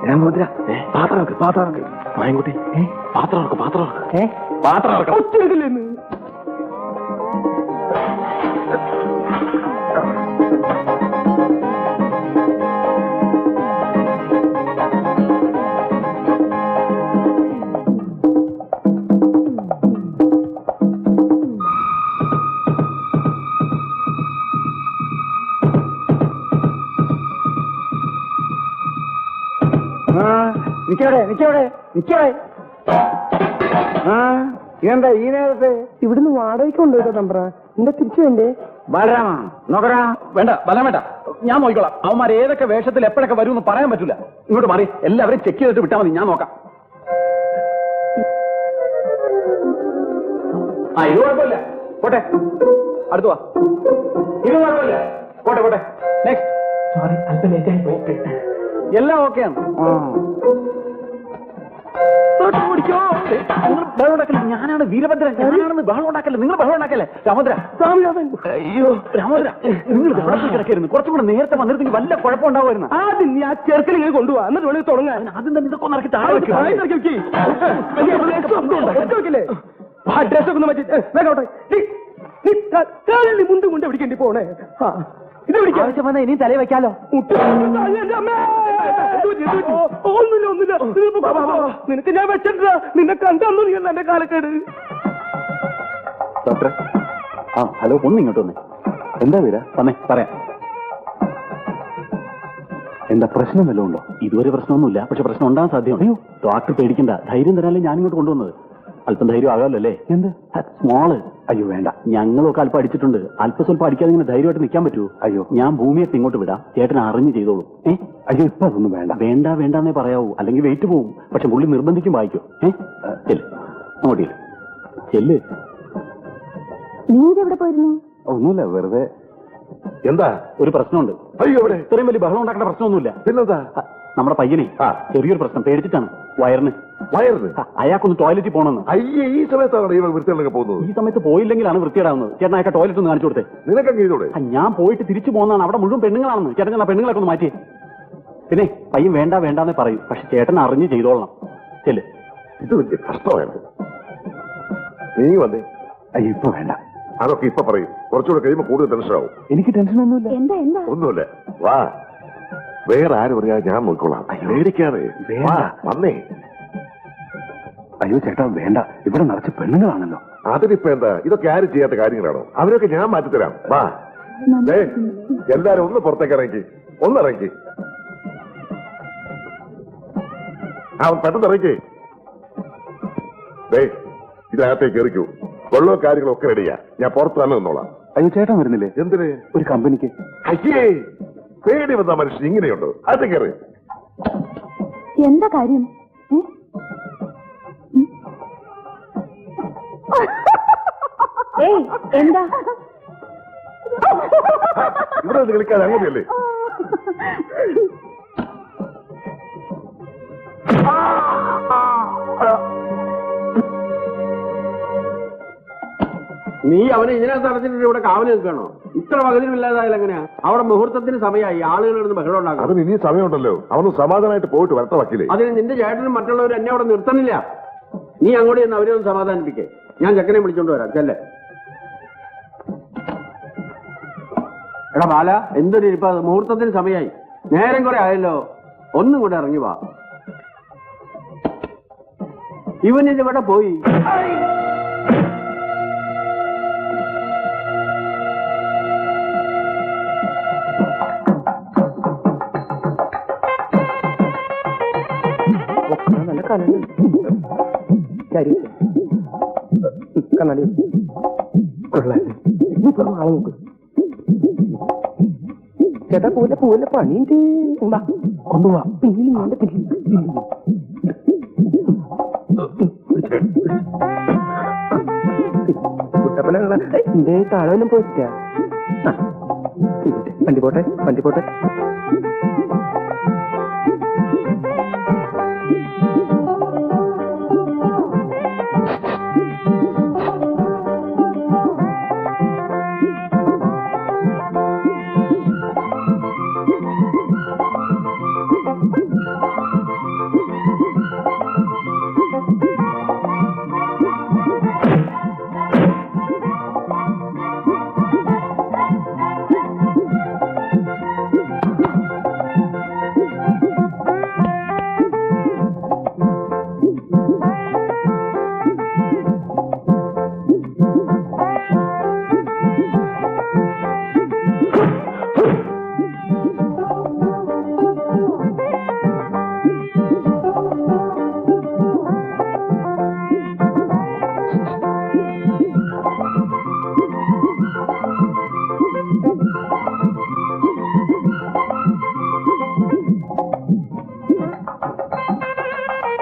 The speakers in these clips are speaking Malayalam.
രാമോദ്ര പാത്രം മായൻകുട്ടി പാത്രം ഒറ്റയില്ലെന്ന്. നിക്കവിടെ എന്താ ഈ നേരത്തെ ഇവിടുന്ന് വാടകയ്ക്ക് കൊണ്ടുപോയിട്ടോ തമ്പ്ര. എന്താ തിരിച്ചു വേണ്ടേ? ബലരാമ നോക്കടാ. വേണ്ട ബലം വേണ്ട, ഞാൻ നോക്കിക്കോളാം. അവന്മാർ ഏതൊക്കെ വേഷത്തിൽ എപ്പോഴൊക്കെ വരും എന്ന് പറയാൻ പറ്റൂല. ഇങ്ങോട്ട് മാറി എല്ലാവരും ചെക്ക് ചെയ്തിട്ട് വിട്ടാൽ മതി, ഞാൻ നോക്കാം. ഇത് കുഴപ്പമില്ല, പോട്ടെ. അടുത്ത് വാ. ഇത് കുഴപ്പമില്ല, പോട്ടെ. നെക്സ്റ്റ്. സോറി, അല്പം ലേറ്റായി. എല്ലാം ഓക്കെയാണ്. ഞാനാണ് വീരഭദ്രൻ, ഞാനാണെന്ന് ബഹളം ഉണ്ടാക്കല്ലേ. നിങ്ങൾ ബഹളം ഉണ്ടാക്കല്ലേ. രാമോദ്ര, അയ്യോ രാമോദ്ര, നിങ്ങൾ കിടക്കായിരുന്നു. കുറച്ചും കൂടെ നേരത്തെ വന്നിരുന്നെങ്കിൽ വല്ല കുഴപ്പം ഉണ്ടാവുമായിരുന്നു. ആദ്യം നീ ആ ചെറുക്കൽ ഇങ്ങനെ കൊണ്ടുപോവാ, എന്നിട്ട് വേണമെങ്കിൽ തുടങ്ങാൻ. ആദ്യം തന്നെ ഇതൊക്കെ നടക്കി താഴെ ഡ്രസ് ഒക്കെ മാറ്റി മുന്തും കൊണ്ട് പിടിക്കേണ്ടി പോണേ. ഇത് ആവശ്യം വന്നാൽ ഇനിയും തലയിൽ വെക്കാലോ. ഒന്നുമില്ല. നിനക്ക് ഞാൻ വെച്ചിട്ടാ, നിന്നെ കണ്ടു നീ എന്റെ കാലക്കേട്. ഡോക്ടറെ, ഹലോ, ഒന്ന് ഇങ്ങോട്ട് വന്നേ. എന്താ വീര? വന്നേ പറയാം. എന്താ പ്രശ്നം വല്ലതും ഉണ്ടോ? ഇതുവരെ പ്രശ്നമൊന്നുമില്ല, പക്ഷെ പ്രശ്നം ഉണ്ടാകാൻ സാധ്യമാണ്. അയ്യോ ഡോക്ടർ പേടിക്കണ്ട, ധൈര്യം തരാനല്ലേ ഞാൻ ഇങ്ങോട്ട് കൊണ്ടുവന്നത്. അല്പം ധൈര്യം ആകാമല്ലോ അല്ലേ? എന്ത് സ്മോള്? അയ്യോ വേണ്ട, ഞങ്ങളൊക്കെ അല്പം അടിച്ചിട്ടുണ്ട്. അല്പം സ്വല്പം അടിക്കാതെ ഇങ്ങനെ ധൈര്യമായിട്ട് നിൽക്കാൻ പറ്റുമോ? അയ്യോ, ഞാൻ ഭൂമിയെ ഇങ്ങോട്ട് വിടാം, ചേട്ടൻ അറിഞ്ഞ് ചെയ്തോളൂ. അയ്യോ ഇപ്പൊ അതൊന്നും വേണ്ടെന്നേ പറയാവൂ, അല്ലെങ്കിൽ വെയിറ്റ് പോവും. പക്ഷെ പുള്ളി നിർബന്ധിക്കും വായിക്കോ. ചെല്ല് അങ്ങോട്ട് ചെല്ല്. എവിടെ പോയിരുന്നു? ഒന്നുമില്ല, വെറുതെ. എന്താ? ഒരു പ്രശ്നമുണ്ട്. അയ്യോ ഇവിടെ ഇത്രയും വലിയ ബഹളം ഉണ്ടാക്കേണ്ട പ്രശ്നമൊന്നുമില്ല. പിന്നെന്താ? നമ്മുടെ പയ്യനെ ചെറിയൊരു പ്രശ്നം, പേടിച്ചിട്ടാണ്. വയറിന് അയാൾക്കൊന്ന് ടോയ്ലറ്റിൽ പോകണമെന്ന്. അയ്യേ, ഈ സമയത്താണ് ഇവർ വൃത്തികളൊക്കെ പോകുന്നത്. ഈ സമയത്ത് പോയില്ലെങ്കിലാണ് വൃത്തിയിടാവുന്നത്. ചേട്ടൻ അയാൾക്ക് ടോയ്ലറ്റ് ഒന്ന് കാണിച്ചു കൊടുത്തേ. നിനക്ക് ഞാൻ പോയിട്ട് തിരിച്ചു പോകുന്നതാണ്. അവിടെ മുഴുവൻ പെണ്ണുങ്ങളാണെന്ന്. ചേട്ടൻ ആ പെണ്ണുങ്ങളൊക്കെ ഒന്ന് മാറ്റിയേ. പിന്നെ പയ്യൻ വേണ്ടാന്നേ പറയും, പക്ഷെ ചേട്ടൻ അറിഞ്ഞ് ചെയ്തോളണം. ചെല്ല്. ഇത് വലിയ കഷ്ടമാണ്. നീ വന്നേ. അയ്യോ ഇപ്പൊ വേണ്ട, അതൊക്കെ ഇപ്പൊ പറയും. കുറച്ചുകൂടെ കഴിയുമ്പോൾ കൂടുതൽ ടെൻഷനാവും. എനിക്ക് ടെൻഷനൊന്നുമില്ല. ഒന്നുമില്ല, വാ. വേറെ ആര് പറയാ, ഞാൻ നോക്കിക്കോളാം. പേടിക്കാതെ വന്നേ. അയ്യോ ചേട്ടാ വേണ്ട, ഇവിടെ നിറച്ച് പെണ്ണുങ്ങളാണല്ലോ. അതിനിപ്പോ എന്താ? ഇതൊക്കെ ആരും ചെയ്യാത്ത കാര്യങ്ങളാണോ? അവരൊക്കെ ഞാൻ മാറ്റിത്തരാം. വാ എല്ലാരും ഒന്ന് പുറത്തേക്ക് ഇറങ്ങി. പെട്ടെന്ന് ഇറങ്ങി. ഇതിനകത്തേക്ക് എറിക്കൂ. വെള്ളവും കാര്യങ്ങളൊക്കെ റെഡിയാ. ഞാൻ പുറത്ത് തന്നെ നിന്നോളാം. അയ്യോ ചേട്ടൻ വരുന്നില്ലേ? എന്തിന്? ഒരു കമ്പനിക്ക്. അയ്യേ, പേടി വന്ന മനുഷ്യൻ ഇങ്ങനെയുണ്ടോ? അത് കയറി. എന്താ കാര്യം? എന്താ ഇവിടെ കളിക്കാതെ അങ്ങനെയല്ലേ? നീ അവനെ ഇതിനകത്ത് നടത്തിട്ട് ഇവിടെ കാവല് നിൽക്കണോ? ഇത്ര പകുതിയില്ലാതായാലും എങ്ങനെയാ? അവിടെ മുഹൂർത്തത്തിന് സമയമായി, ആളുകൾ ബഹളം ഉണ്ടാക്കും. അതിന് ഇനി സമയമുണ്ടല്ലോ. അവന് സമാധാനമായിട്ട് പോയിട്ട് വരട്ടെ വക്കീലേ. അതിന് നിന്റെ ചേട്ടനും മറ്റുള്ളവരും എന്നെ അവിടെ നിർത്തണില്ല. നീ അങ്ങോട്ട് ചെന്ന് അവരെ ഒന്ന് സമാധാനിപ്പിക്കേ. ഞാൻ ചെക്കനെ വിളിച്ചോണ്ട് വരാം. ചെല്ലേ. എടാ ബാല, എന്തൊരു ഇരിപ്പ, മുഹൂർത്തത്തിന് സമയമായി. നേരം കുറെ ആയല്ലോ, ഒന്നും കൂടെ ഇറങ്ങി വാ. ഇവനിവിടെ പോയി. കണ്ണാടി ആളെ നോക്ക്. ചേട്ടാ പോലെ പണിയുണ്ട്. കൊണ്ടുപോവാ. എന്റെ താഴെല്ലാം പോയിട്ടാ. വണ്ടി പോട്ടെ.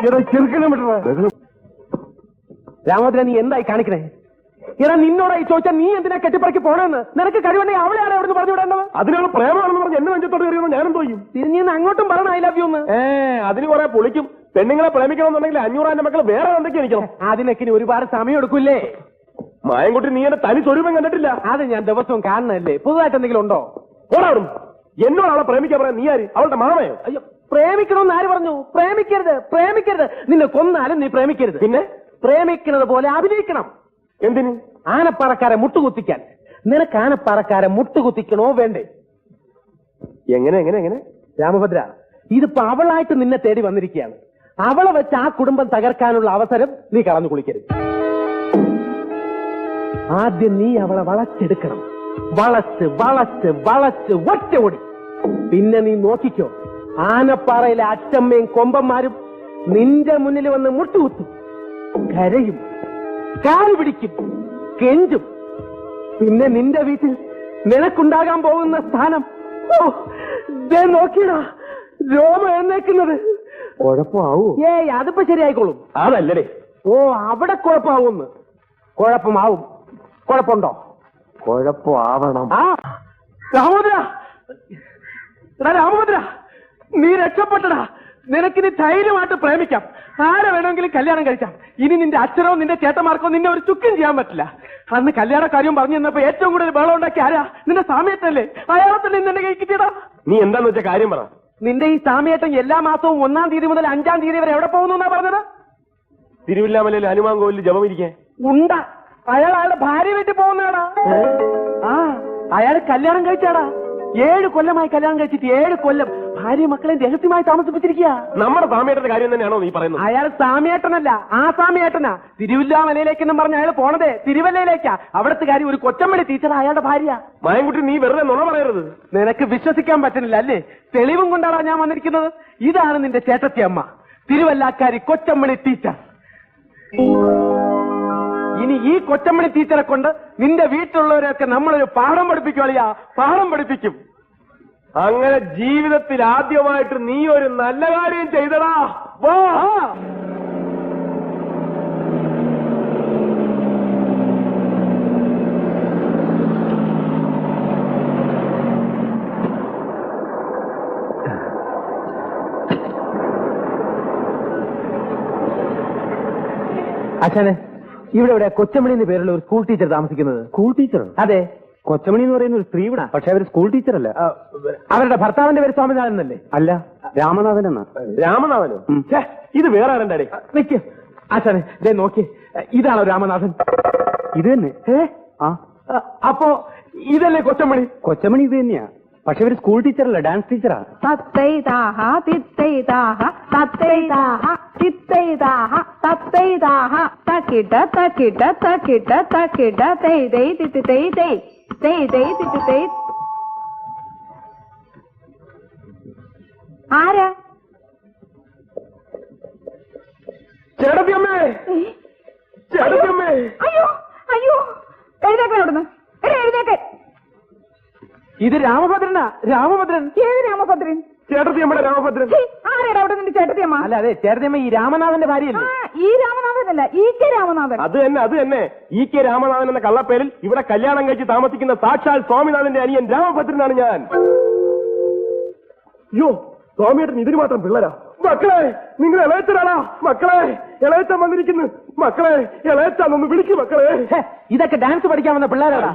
ചെറുക്കനെ വിട്ട രാമോദ്ര നീ എന്തായി കാണിക്കണേ? എടാ നിന്നോടായി ചോദിച്ചാൽ നീ എന്തിനാ കെട്ടിപ്പറക്കി പോണെന്ന്? നിനക്ക് കഴിവുണ്ടെങ്കിൽ അവളെയാണ് എവിടെ പറഞ്ഞു വിടേണ്ടത്? അതിനാണ് പ്രേമാണെന്ന് പറഞ്ഞ് എന്നെ നെഞ്ചത്തോട് കയറിയോ ഞാനും തോന്നും. തിരിഞ്ഞ് അങ്ങോട്ടും പറയണം ഐ ലവ് യു എന്ന്. അതിന് കുറെ പൊളിക്കും. പെണ്ണുങ്ങളെ പ്രേമിക്കണമെന്നുണ്ടെങ്കിൽ 500 മക്കൾ വേറെ എന്തൊക്കെ എനിക്കണം. അതിനൊക്കെ ഇനി ഒരുപാട് സമയം എടുക്കൂല്ലേ? മായൻകുട്ടി നീ എന്റെ തനി സ്വരൂപം കണ്ടിട്ടില്ല. അത് ഞാൻ ദിവസവും കാണുന്നതല്ലേ. പുതുതായിട്ട് എന്തെങ്കിലും ഉണ്ടോ? ഓടാടും. എന്നോട് അവളെ പ്രേമിക്കാൻ പറയാൻ നീ ആര്? അവളുടെ മാമയോ? അയ്യോ, പ്രേമിക്കണമെന്ന് ആര് പറഞ്ഞു? പ്രേമിക്കരുത്, പ്രേമിക്കരുത്. നിന്നെ കൊന്നാലും നീ പ്രേമിക്കരുത്. പിന്നെ പ്രേമിക്കുന്നത് പോലെ അഭിനയിക്കണം. എന്തിന്? ആനപ്പാറക്കാരെ മുട്ടുകുത്തിക്കാൻ. നിനക്ക് ആനപ്പാറക്കാരെ മുട്ടുകുത്തിക്കണോ വേണ്ടേ? എങ്ങനെ എങ്ങനെ എങ്ങനെ? രാമഭദ്ര, ഇതിപ്പോ അവളായിട്ട് നിന്നെ തേടി വന്നിരിക്കുകയാണ്. അവളെ വെച്ച് ആ കുടുംബം തകർക്കാനുള്ള അവസരം നീ കളഞ്ഞു കുളിക്കരുത്. ആദ്യം നീ അവളെ വളച്ചെടുക്കണം. വളച്ച് വളച്ച് വളച്ച് ഒറ്റ ഓടി. പിന്നെ നീ നോക്കിക്കോ, ആനപ്പാറയിലെ അച്ചമ്മയും കൊമ്പന്മാരും നിന്റെ മുന്നിൽ വന്ന് മുട്ടുകുത്തും, കരയും, കാല് പിടിക്കും, കെഞ്ചും. പിന്നെ നിന്റെ വീട്ടിൽ നിനക്കുണ്ടാകാൻ പോകുന്ന സ്ഥാനം നോക്കിയടാ, രോമ എഴുന്നേക്കുന്നത്. കുഴപ്പമാവൂ? ഏയ്, അതിപ്പോ ശരിയായിക്കോളും. അതല്ലേ. ഓ, അവിടെ കുഴപ്പമാവുമെന്ന്. കുഴപ്പമാവും. കുഴപ്പമുണ്ടോ? കുഴപ്പമാവണം. ആ രാമഭദ്ര, എടാ രാമഭദ്ര, നീ രക്ഷപ്പെട്ടടാ. നിനക്കിനി ധൈര്യമായിട്ട് പ്രേമിക്കാം. ആരെ വേണമെങ്കിലും കല്യാണം കഴിക്കാം. ഇനി നിന്റെ അച്ഛനോ നിന്റെ ചേട്ടന്മാർക്കോ നിന്നെ ഒരു ചുക്കും ചെയ്യാൻ പറ്റില്ല. അന്ന് കല്യാണ കാര്യം പറഞ്ഞു തന്നപ്പോ ഏറ്റവും കൂടുതൽ ബഹളം ഉണ്ടാക്കി ആരാ? നിന്റെ സാമ്യത്തല്ലേ? അയാളെ തന്നെ നിന്റെ കൈ കിട്ടിയടാ. നീ എന്താന്ന് വെച്ച കാര്യം പറ. നിന്റെ ഈ സാമ്യേട്ടൻ എല്ലാ മാസവും 1-ാം തീയതി മുതൽ 5-ാം തീയതി വരെ എവിടെ പോകുന്നു എന്നാ പറഞ്ഞത്? തിരുവില്ലാമലയിൽ ഹനുമാൻ കോവിലിൽ ജപം ഇരിക്കാൻ. ഉണ്ട. അയാൾ അയാളുടെ ഭാര്യ വീട്ടിൽ പോകുന്നതാടാ. ആ, അയാൾ കല്യാണം കഴിച്ചാടാ. 7 കൊല്ലമായി കല്യാണം കഴിച്ചിട്ട് 7 കൊല്ലം ഭാര്യ മക്കളെ രഹസ്യമായി താമസിപ്പിച്ചിരിക്കുക. നമ്മുടെ സാമ്യേട്ടന്റെ കാര്യം തന്നെയാണോ നീ പറയുന്നത്? അയാൾ സാമ്യേട്ടനല്ല, ആ സാമ്യേട്ടനാ. തിരുവില്ലാമലയിലേക്കെന്നും പറഞ്ഞ അയാൾ പോണതേ തിരുവല്ലയിലേക്കാ. അവിടുത്തെ കാര്യം ഒരു കൊച്ചമ്മടി ടീച്ചർ അയാളുടെ ഭാര്യ. മായൻകുട്ടി നീ വെറുതെ നുണ പറയരുത്. നിനക്ക് വിശ്വസിക്കാൻ പറ്റുന്നില്ല അല്ലേ? തെളിവും കൊണ്ടാണ് ഞാൻ വന്നിരിക്കുന്നത്. ഇതാണ് നിന്റെ ചേട്ടത്തി അമ്മ, തിരുവല്ലാക്കാരി കൊച്ചമ്മണി ടീച്ചർ. ഇനി ഈ കൊച്ചമ്മണി ടീച്ചറെ കൊണ്ട് നിന്റെ വീട്ടിലുള്ളവരെയൊക്കെ നമ്മളൊരു പാഠം പഠിപ്പിക്കുവാളിയാ, പാഠം പഠിപ്പിക്കും. അങ്ങനെ ജീവിതത്തിൽ ആദ്യമായിട്ട് നീ ഒരു നല്ല കാര്യം ചെയ്തടാ. വാ. അച്ഛനെ, ഇവിടെ കൊച്ചമണി എന്ന പേരുള്ള ഒരു സ്കൂൾ ടീച്ചർ താമസിക്കുന്നത്. School teacher? അതെ. കൊച്ചമണി എന്ന് പറയുന്ന ഒരു സ്ത്രീ ഇവിടെ. പക്ഷെ അവര് സ്കൂൾ ടീച്ചർ അല്ല. അവരുടെ ഭർത്താവിന്റെ പേര് സ്വാമിനാഥൻ എന്നല്ലേ? അല്ല, രാമനാഥൻ എന്നാ. രാമനാഥനോ? ഇത് വേറെ ആരണ്ടാടേ? നിക്ക് അച്ഛനെ, ദേ നോക്കി, ഇതാണോ രാമനാഥൻ? ഇത് തന്നെ. അപ്പോ ഇതല്ലേ കൊച്ചമണി? കൊച്ചമണി ഇത് തന്നെയാ. പക്ഷെ ഇവര് സ്കൂൾ ടീച്ചറല്ല, ഡാൻസ് ടീച്ചറാ. തത്തൈതാഹ തിത്തൈതാഹ തത്തൈതാഹ തിത്തൈതാഹ തത്തൈതാഹ തക്കിട തക്കിട തക്കിട തക്കിട തൈ തൈ തിത്തി തൈ തൈ തൈ തൈ തിത്തി തൈ. ആരാ? ചേട്ടത്തിയമ്മേ, ചേട്ടത്തിയമ്മേ. അയ്യോ അയ്യോ, എഴുന്നേക്കാൻ അവിടുന്ന്. എഴുന്നേക്കാൻ. ഇത് രാമഭദ്രനാ. രാമഭദ്രൻ. ഏത് രാമഭദ്രൻ? ചേട്ടത്തിയമ്മയുടെ രാമഭദ്രൻ. ആരാടാ അവിടെ നിന്റെ ചേട്ടത്തിയമ്മ? അല്ല, അതെ, ചേട്ടത്തിയമ്മ ഈ രാമനാഥന്റെ ഭാര്യയല്ലേ? ഈ രാമനാഥനല്ല, ഈ കെ രാമനാഥൻ. അത് തന്നെ, അത് തന്നെ. ഈ കെ രാമനാഥൻ എന്ന കള്ളപ്പേരിൽ ഇവിടെ കല്യാണം കഴിച്ച് താമസിക്കുന്ന സാക്ഷാൽ സ്വാമിനാഥന്റെ അനിയൻ രാമഭദ്രനാണ് ഞാൻ. അയ്യോ, സ്വാമിയേട്ടൻ ഇതിന് മാത്രം പിള്ളേരാ. മക്കളെ, നിങ്ങൾ ഇളയച്ചനാണാ? മക്കളെ, ഇളയച്ചൻ വന്നിരിക്കുന്നു. മക്കളെ, ഇളയച്ചാന്നൊന്ന് വിളിക്കും മക്കളെ. ഇതൊക്കെ ഡാൻസ് പഠിക്കാൻ വന്ന പിള്ളേരാണ്.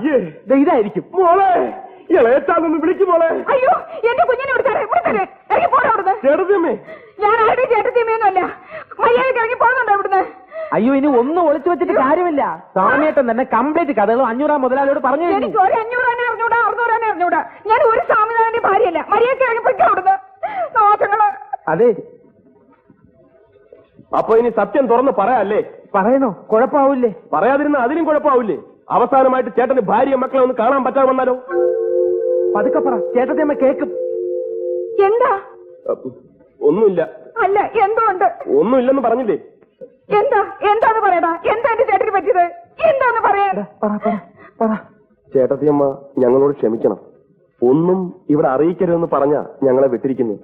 ഇതായിരിക്കും. മോളെ, ഇളയച്ചാന്നൊന്ന് വിളിക്കും മോളെ. അയ്യോ, എന്റെ കുഞ്ഞിനെ ഇറങ്ങി പോരാ അവിടുന്ന്. ചേട്ടത്തിയമ്മേ. ഞാൻ ആരുടെ ചേട്ടത്തിയമ്മയൊന്നുമല്ല. മര്യാദയ്ക്ക് ഇറങ്ങി പോകുന്നുണ്ടോ ഇവിടുന്ന്? അയ്യോ, ഇനി ഒന്നും ഒളിച്ചു വെച്ചിട്ട് കാര്യമില്ല. സ്വാമിയേട്ടൻ തന്നെ കംപ്ലീറ്റ് കഥകളും 500 മുതലാളിയോട് പറഞ്ഞു. എനിക്ക് ഒരു 500 തന്നെ അറിഞ്ഞൂടാ, 600 തന്നെ അറിഞ്ഞൂടാ. ഞാൻ ഒരു സ്വാമിനാഥന്റെ ഭാര്യയല്ല. മര്യാദയ്ക്ക് ഇറങ്ങി പോയിക്കോ അവിടുന്ന്. ദോഷങ്ങള്. അതെ, അപ്പൊ ഇനി സത്യം തുറന്ന് പറയാല്ലേ? പറയണോ? കുഴപ്പമാവില്ലേ? പറയാതിരുന്ന അതിനും കുഴപ്പമാവില്ലേ? അവസാനമായിട്ട് ചേട്ടന് ഭാര്യ മക്കളെ ഒന്ന് കാണാൻ പറ്റാതെ വന്നാലോ? പതുക്കെ പറ, ചേട്ടത്തിയമ്മ കേക്കും. എന്താ? ഒന്നുമില്ല. അല്ല, എന്തോ ഉണ്ട്. ഒന്നുമില്ലെന്ന് പറഞ്ഞില്ലേ? എന്താ? എന്താന്ന് പറയടാ. എന്താ എന്റെ ചേട്ടന് പറ്റിയത്? എന്താന്ന് പറയാ. ചേട്ടത്തിയമ്മ ഞങ്ങളോട് ക്ഷമിക്കണം. ഒന്നും ഇവിടെ അറിയിക്കരുതെന്ന് പറഞ്ഞ ഞങ്ങളെ വിട്ടിരിക്കുന്നു.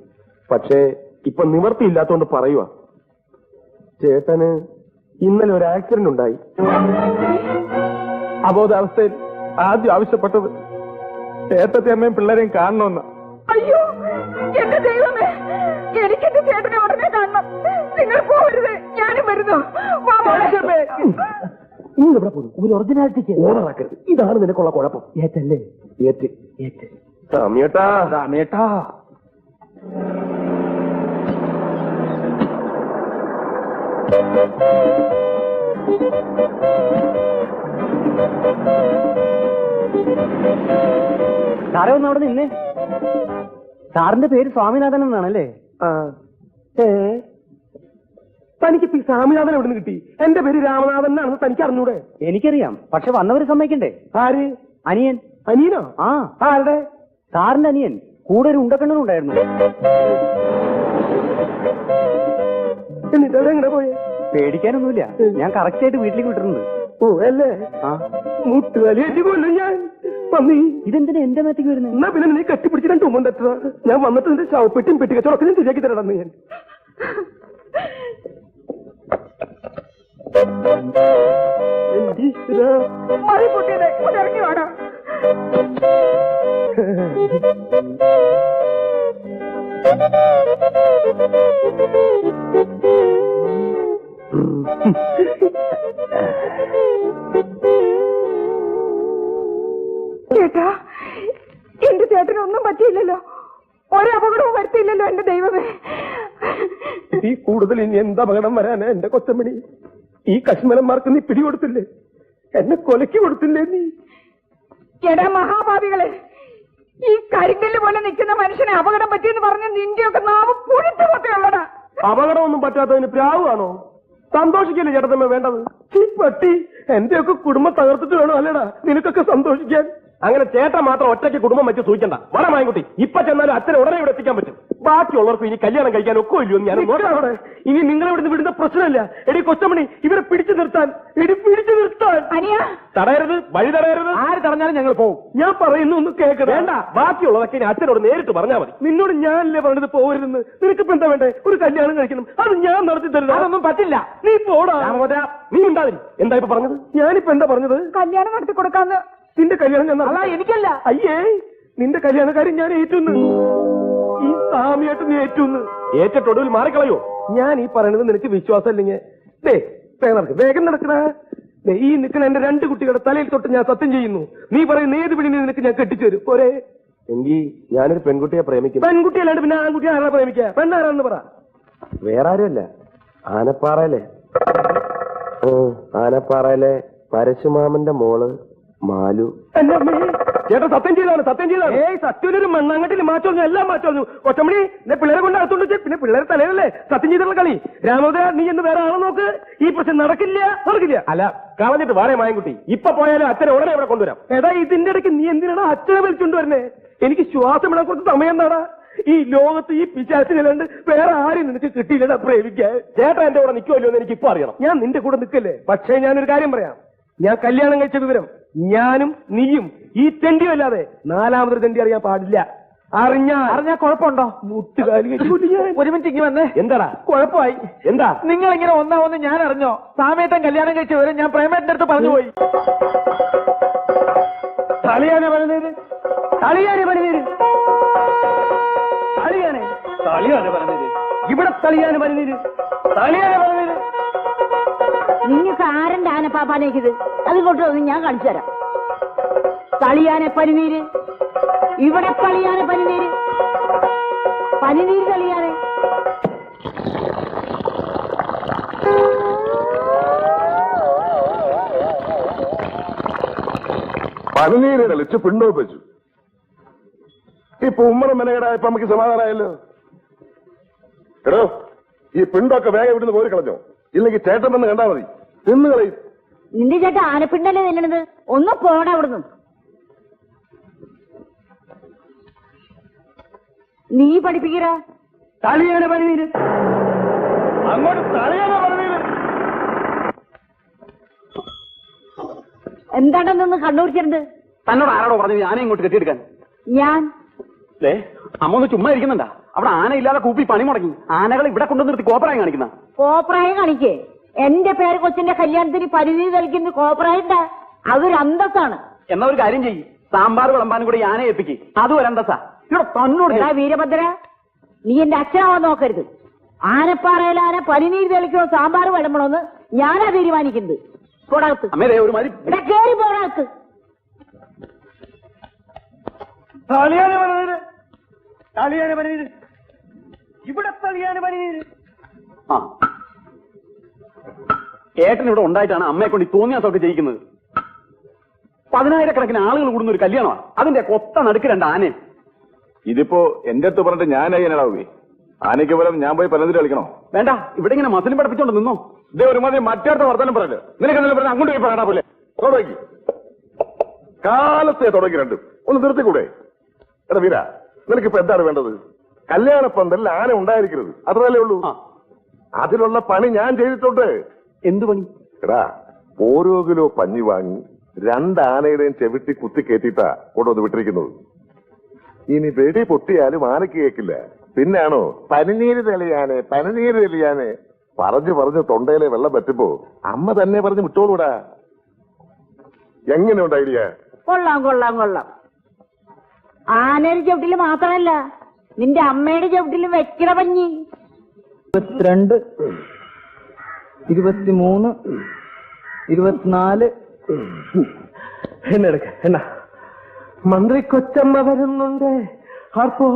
പക്ഷേ ഇപ്പൊ നിവർത്തിയില്ലാത്തോണ്ട് പറയുക. ചേട്ടന് ഇന്നലെ ഒരു ആക്സിഡന്റ് ഉണ്ടായി. അബോധാവസ്ഥയിൽ ആദ്യം ആവശ്യപ്പെട്ടത് ചേട്ടത്തെ അമ്മയും പിള്ളേരെയും കാണണമെന്ന്. അയ്യോ എന്റെ ദൈവമേ, എനിക്ക് എന്റെ ചേട്ടനെ ഉടനെ കാണണം. നിങ്ങൾ പോകരുത്, ഞാനും വരുന്നു. വാ മോളെ. ഒരു ഒറിജിനാലിറ്റിക്ക് ഓണറാക്കരുത്. ഇതാണ് നിനക്കുള്ള കുഴപ്പം. ഏറ്റല്ലേ ഏറ്റ് ഏറ്റ് സമയട്ടാ സമയട്ടാ. സാറേ ഒന്ന് അവിടെ നിന്നേ. സാറിന്റെ പേര് സ്വാമിനാഥൻ എന്നാണല്ലേ? തനിക്ക് സ്വാമിനാഥൻ എവിടെ നിന്ന് കിട്ടി? എന്റെ പേര് രാമനാഥൻ എന്നാണെന്ന് തനിക്ക് അറിഞ്ഞൂടെ? എനിക്കറിയാം, പക്ഷെ വന്നവര് സമ്മതിക്കണ്ടേ? ആര്? അനിയൻ. അനിയനോ? ആ ആരുടെ? സാറിന്റെ അനിയൻ. കൂടെ ഒരു ഉണ്ടക്കണ്ണനുണ്ടായിരുന്നു. എന്നിട്ട് എവിടെ പോയേ? പേടിക്കാനൊന്നുമില്ല, ഞാൻ കറക്റ്റ് ആയിട്ട് വീട്ടിലേക്ക് വിട്ടിട്ടുണ്ട്. ഓ അല്ലേ? ആ മുട്ടുകാലിയേറ്റ് കൊല്ലും ഞാൻ. പന്നി ഇതെന്തിനാ എന്റെ മേത്തേക്ക് വരുന്നത്? എന്നാ പിന്നെ നീ കെട്ടിപ്പിടിച്ച് രണ്ട് ഉമ്മൻ തട്ടുക. ഞാൻ വന്നിട്ട് നിന്റെ ശവപ്പെട്ടിയും പെട്ടിക്കച്ചവടൊക്കെ ഞാൻ ശരിയാക്കി തരണമെന്ന് ഞാൻ. മതി പൊട്ടിയത്, ഇവിടെ ഇറങ്ങി വേണം. ചേട്ടാ, എന്റെ ചേട്ടനൊന്നും പറ്റിയില്ലല്ലോ, ഒരപകടവും വരുത്തിയില്ലല്ലോ എന്റെ ദൈവമേ. ഈ കൂടുതൽ ഇനി എന്ത് അപകടം വരാനാ എന്റെ കൊച്ചമണി? ഈ കശ്മലന്മാർക്ക് നീ പിടികൊടുത്തില്ലേ? എന്നെ കൊലക്കി കൊടുത്തില്ലേ നീ? എടാ മഹാഭാവികളെ, ഈ കരിങ്കല്ല് പോലെ നിൽക്കുന്ന മനുഷ്യനെ അപകടം പറ്റിയെന്ന് പറഞ്ഞ നിന്റെയൊക്കെ നാവ് പുഴുത്തു പൊത്തിയുള്ളടാ. അപകടമൊന്നും പറ്റാത്തതിന് പ്രാവാണോ? സന്തോഷിക്കല്ലേ ചേട്ടത്തമ്മ വേണ്ടത്? ഈ പട്ടി എന്റെയൊക്കെ കുടുംബം തകർത്തിട്ട് വേണോ അല്ലേടാ നിനക്കൊക്കെ സന്തോഷിക്കാൻ? അങ്ങനെ ചേട്ടൻ മാത്രം ഒറ്റയ്ക്ക് കുടുംബം വെച്ച് സൂചിക്കണ്ട. വടമായൻകുട്ടി ഇപ്പൊ ചെന്നാലും അച്ഛനെ ഉടനെ ഇവിടെ എത്തിക്കാൻ പറ്റും. ബാക്കിയുള്ളവർക്ക് ഇനി കല്യാണം കഴിക്കാൻ ഒക്കെ ഇല്ലയോ? ഞാൻ അവിടെ ഇനി നിങ്ങളെ ഇവിടുന്ന് വിടുന്ന പ്രശ്നമില്ല. എടി കൊച്ചമണി, ഇവരെ പിടിച്ചു നിർത്താൻ, പിടിച്ചു നിർത്താൻ. തടയരുത്, വഴി തടയരുത്. ആര് തടഞ്ഞാലും ഞങ്ങൾ പോകും. ഞാൻ പറയുന്നു ഒന്ന് കേൾക്കണം. വേണ്ട, ബാക്കിയുള്ളതൊക്കെ ഇനി അച്ഛനോട് നേരിട്ട് പറഞ്ഞാൽ മതി. നിന്നോട് ഞാനല്ലേ പറഞ്ഞത് പോകരുതെന്ന്. നിനക്കിപ്പോ എന്താ വേണ്ടേ? ഒരു കല്യാണം കഴിക്കണം, അത് ഞാൻ നടത്തി തരുന്നു. അതൊന്നും പറ്റില്ല. നീ പോടാ. നീ ഉണ്ടാവില്ല. എന്താ ഇപ്പൊ പറഞ്ഞത്? ഞാനിപ്പോ എന്താ പറഞ്ഞത്? കല്യാണം നടത്തി കൊടുക്കാന്ന്. നിന്റെ കല്യാണം ഞാൻ എനിക്കല്ല. അയ്യേ, നിന്റെ കല്യാണക്കാരൻ ഞാൻ ഏറ്റുന്ന്. ഈ സാമിയായിട്ട് നീ ഏറ്റുന്ന്. ഏറ്റൊടുവിൽ മാറിക്കളയോ? ഞാൻ ഈ പറയുന്നത് നിനക്ക് വിശ്വാസം ഇല്ലെങ്കിൽ വേഗം നടക്കണ. ഈ നിൽക്കുന്ന എന്റെ രണ്ട് കുട്ടികളുടെ തലയിൽ തൊട്ട് ഞാൻ സത്യം ചെയ്യുന്നു. നീ പറയുന്ന ഏത് പിടി നിനക്ക് ഞാൻ കെട്ടിച്ചു തരും. പോരെ? എങ്കിൽ ഞാനൊരു പെൺകുട്ടിയെ പ്രേമിക്കും. പെൺകുട്ടിയല്ലാണ്ട് പിന്നെ ആൺകുട്ടി ആരാ പ്രേമിക്കുക? പെണ്ണാരാന്ന് പറ. വേറെ ആരുമല്ല, ആനപ്പാറയിലെ പരശുമാമന്റെ മോള് മാലു. ചേട്ടാ സത്യം ചെയ്താണ്, സത്യം ചെയ്താണ്. സത്യൊരു മണ്ണാങ്കട്ടിൽ മാറ്റോഞ്ഞു, എല്ലാം മാറ്റോഞ്ഞു. കൊച്ചമണി എന്നെ പിള്ളേരെ കൊണ്ട് അകത്തോണ്ട് വെച്ച് പിന്നെ പിള്ളേരെ തലയിലല്ലേ സത്യം ചെയ്തിട്ടുള്ള കളി. രാമോദര, നീ എന്ന് വേറെ ആളെ നോക്ക്. ഈ പ്രശ്നം നടക്കില്ല. അല്ല, കളഞ്ഞിട്ട് വാടേ മായൻകുട്ടി. ഇപ്പൊ പോയാലും അച്ഛനെ ഉടനെ ഇവിടെ കൊണ്ടുവരാം. ഏതാ ഇതിന്റെ ഇടയ്ക്ക് നീ എന്തിനാണ് അച്ഛനെ വിളിച്ചുകൊണ്ട് വരുന്നേ? എനിക്ക് ശ്വാസം ഇടാൻ കുറച്ച് സമയം എന്താടാ? ഈ ലോകത്ത് ഈ പിശാചിനല്ലാണ്ട് വേറെ ആരും നിനക്ക് കിട്ടിയില്ലടാ പ്രേമിക്കാൻ. ചേട്ടാ എന്റെ കൂടെ നിൽക്കുമല്ലോ എന്ന് എനിക്ക് ഇപ്പൊ അറിയണം. ഞാൻ നിന്റെ കൂടെ നിൽക്കല്ലേ. പക്ഷേ ഞാനൊരു കാര്യം പറയാം. ഞാൻ കല്യാണം കഴിച്ച വിവരം ഞാനും നീയും ഈ തെണ്ടിയും അല്ലാതെ നാലാമതൊരു തെണ്ടി അറിയാൻ പാടില്ല. അറിഞ്ഞാ കുഴപ്പമുണ്ടോ? മുട്ടുകാലി ഒരു മിനിറ്റ് ഇങ്ങനെ വന്നേ. എന്താടാ കുഴപ്പമായി? എന്താ നിങ്ങൾ ഇങ്ങനെ ഒന്നാവെന്ന് ഞാൻ അറിഞ്ഞോ? സാമേട്ടൻ കല്യാണം കഴിച്ച വിവരം ഞാൻ പ്രേമേട്ടന്റെ അടുത്ത് പറഞ്ഞുപോയി. തളിയാനെ പറഞ്ഞത്, തളിയാനെ പറഞ്ഞത്, തളിയാനെ തളിയാനെ പറഞ്ഞത്, ഇവിടെ തളിയാനെ പറഞ്ഞത്, തളിയാനെ പറഞ്ഞത്. നിങ്ങൾക്ക് ആരന്റെ ആനപ്പാപ്പാനേക്കിത്? അതുകൊണ്ട് ഒന്ന് ഞാൻ കാണിച്ചു തരാം. തളിയാനെ പനിനീര്, ഇവിടെ തളിയാനെ പനിനീര്, പനിനീര് തളിയാനെ. പനിനീര് കളിച്ച് പിണ്ടോപ്പിച്ചു. ഇപ്പൊ ഉമ്മറും മെനകേടായപ്പോ നമുക്ക് സമാധാനമായല്ലോ. എടോ, ഈ പിണ്ടൊക്കെ വേഗം ഇവിടുന്ന് കോരി കളഞ്ഞോ, ഇല്ലെങ്കിൽ ചേട്ടൻ വന്ന് കണ്ടാ മതി. നിന്ന് കളയും. നിന്റെ ചേട്ടൻ ആനപ്പിണ്ടല്ലേ നില്ലണത്? ഒന്ന് പോടാ അവിടുന്ന്. നീ പഠിപ്പിക്കറ. തളിയാനെ പനിനീര്, അങ്ങോട്ട് തളിയാനെ പനിനീര്. എന്താണെന്നൊന്ന് കണ്ണൂരിച്ചിട്ടുണ്ട്. തന്നോട് ആരാണോ പറഞ്ഞു ഞാനേ ഇങ്ങോട്ട് കെട്ടിയെടുക്കാൻ? ഞാൻ അമ്മ ഒന്ന് ചുമ്മാ ഇരിക്കുന്നുണ്ടാ? അവിടെ ആന ഇല്ലാതെ കൂപ്പി പണി മുടങ്ങി. ആനകൾ ഇവിടെ കൊണ്ടു നിർത്തി കോപ്പറായി കാണിക്കുന്ന. കോപ്രായം കാണിക്കേ? എന്റെ പേര് കൊച്ചിന്റെ കല്യാണത്തിന് പരിധി നൽകുന്ന കോപ്രായണ്ട, അതൊരു അന്തസ്സാണ്. എന്നാ ഒരു കാര്യം ചെയ്യ്, സാമ്പാർ വിളമ്പാനും കൂടെ ഈ ആനയെ ഏൽപ്പിക്ക്. അതും ഒരു അന്തസ്സാ. ഇവിടെ തന്നോട് എടാ വീരഭദ്ര, നീ എന്റെ അച്ഛനാവാൻ നോക്കരുത്. ആനപ്പാറയിൽ ആന പനിനീര് തെളിക്കണോ സാമ്പാർ വിളമ്പണോന്ന് ഞാനാ തീരുമാനിക്കുന്നത്. പോടാകത്ത് അമ്മേ ഒരു മാതിരി എടാ കേറി പോടാകത്ത്. ഇവിടെ തളിയാണ് പനിനീര്. ആ ഏട്ടൻ ഇവിടെ ഉണ്ടായിട്ടാണ് അമ്മയെ കൊണ്ട് ഈ തോന്നിയാസമൊക്കെ ജയിക്കുന്നത്. 10,000 ആളുകൾ കൂടുന്ന ഒരു കല്യാണമാണ്. അതിന്റെ കൊത്ത നടുക്ക് 2 ആനയും. ഇതിപ്പോ എന്റെ അടുത്ത് പറഞ്ഞിട്ട് ഞാനായി എന്നടാവേ. ആനയ്ക്ക് പോലെ ഞാൻ പോയി പലതിൽ കളിക്കണോ? വേണ്ട, ഇവിടെ ഇങ്ങനെ മസിലും പഠിപ്പിച്ചോണ്ട് നിന്നോ. ഇതേ ഒരുമാതിരി മറ്റേടത്ത് വർത്തമാനം പറയല്ലോ. നിനക്ക് എന്തെങ്കിലും പറഞ്ഞാൽ അങ്ങോട്ട് പോയി പറയണ പോലെ തുടങ്ങി. കാലത്തെ തുടങ്ങി രണ്ടും ഒന്ന് നിർത്തിക്കൂടെ? എടാ വീര, നിനക്കിപ്പോ എന്താണ് വേണ്ടത്? കല്യാണ പന്തലിൽ ആന ഉണ്ടായിരിക്കരുത്, അത്രയല്ലേ ഉള്ളൂ. അതിലുള്ള പണി ഞാൻ ചെയ്തിട്ടുണ്ട്. എന്തു പണി? എടാ, ഓരോ കിലോ പഞ്ഞി വാങ്ങി 2 ആനയുടെയും ചെവിട്ടി കുത്തി കയറ്റിയിട്ടാ കൊണ്ടുവന്ന് വിട്ടിരിക്കുന്നത്. ഇനി വെടി പൊട്ടിയാലും ആനയ്ക്ക് കേൾക്കില്ല. പിന്നാണോ പനിനീര് തെളിയാനെ പനിനീര് തെളിയാനെ പറഞ്ഞു തൊണ്ടയിലെ വെള്ളം പറ്റുമ്പോ അമ്മ തന്നെ പറഞ്ഞ് വിട്ടോളൂടാ. എങ്ങനെയുണ്ട് ഐഡിയ? കൊള്ളാം കൊള്ളാം കൊള്ളാം. ആനയുടെ ചവിട്ടില് മാത്രമല്ല, നിന്റെ അമ്മയുടെ ചവിട്ടിലും വെക്കണ പഞ്ഞി. 22, 23, 24. എന്നെടുക്ക എന്നാ മന്ത്രി കൊച്ചമ്മ വരുന്നുണ്ട്. ആർപ്പോ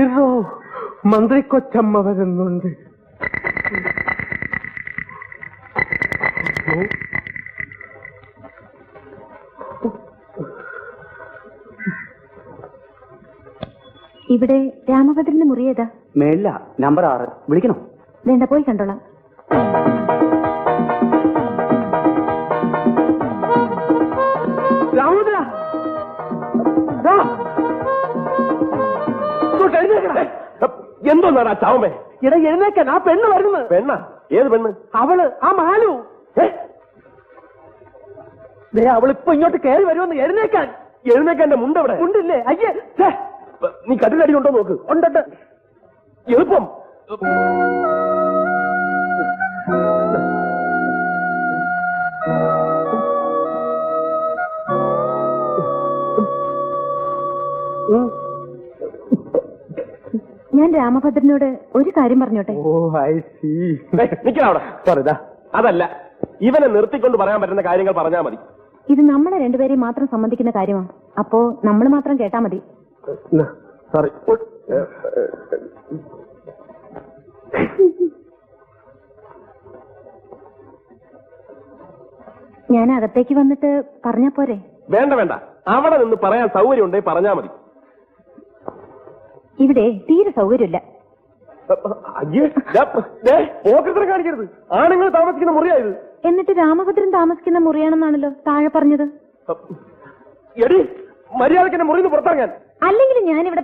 ഇറോ മന്ത്രി കൊച്ചമ്മ വരുന്നുണ്ട്. ഇവിടെ രാമഭദ്രന്റെ മുറി ഏതാ? മേല്ല നമ്പർ 6. വിളിക്കണോ? വേണ്ട, പോയി കണ്ടോളാം. രാമഭദ്ര എന്തോന്നാടാ ചാവമേ? ഇട എഴുന്നേക്കാൻ, ആ പെണ്ണ് വരുന്നത്. പെണ്ണ? ഏത് പെണ്ണ്? അവള്, ആ മാലു. അവളിപ്പോ ഇങ്ങോട്ട് കയറി വരുമെന്ന്. എഴുന്നേക്കാൻ. എഴുന്നേക്കാന്റെ മുണ്ടവിടെ മുണ്ടില്ലേ? അയ്യേ, നീ കട്ടിലടി ഉണ്ടോ നോക്ക്. ഉണ്ടട്ട് എളുപ്പം. ഞാൻ രാമഭദ്രനോട് ഒരു കാര്യം പറഞ്ഞോട്ടെ? ഓ ഐ സി. നിൽക്കണവിടെ പറയതാ. അതല്ല, ഇവനെ നിർത്തിക്കൊണ്ട് പറയാൻ പറ്റുന്ന കാര്യങ്ങൾ പറഞ്ഞാൽ മതി. ഇത് നമ്മളെ രണ്ടുപേരെയും മാത്രം സംബന്ധിക്കുന്ന കാര്യമാണ്. അപ്പോ നമ്മൾ മാത്രം കേട്ടാ മതി. സോറി. ഞാൻ അകത്തേക്ക് വന്നിട്ട് പറഞ്ഞാ പോരെ? വേണ്ട വേണ്ട, അവിടെ നിന്ന് പറയാൻ സൗകര്യം ഉണ്ടെങ്കിൽ പറഞ്ഞാൽ മതി. ഇവിടെ തീരെ സൗകര്യമില്ല. പോക്കത്തിനെ കാണിക്കരുത്. ആണുങ്ങൾ താമസിക്കുന്ന മുറിയായത്. എന്നിട്ട് രാമഭദ്രൻ താമസിക്കുന്ന മുറിയാണെന്നാണല്ലോ താഴെ പറഞ്ഞത്. എടി, മര്യാദക്ക് എന്നെ മുറിയിൽ നിന്ന് പുറത്തിറങ്ങാൻ. അല്ലെങ്കിൽ ഞാൻ ഇവിടെ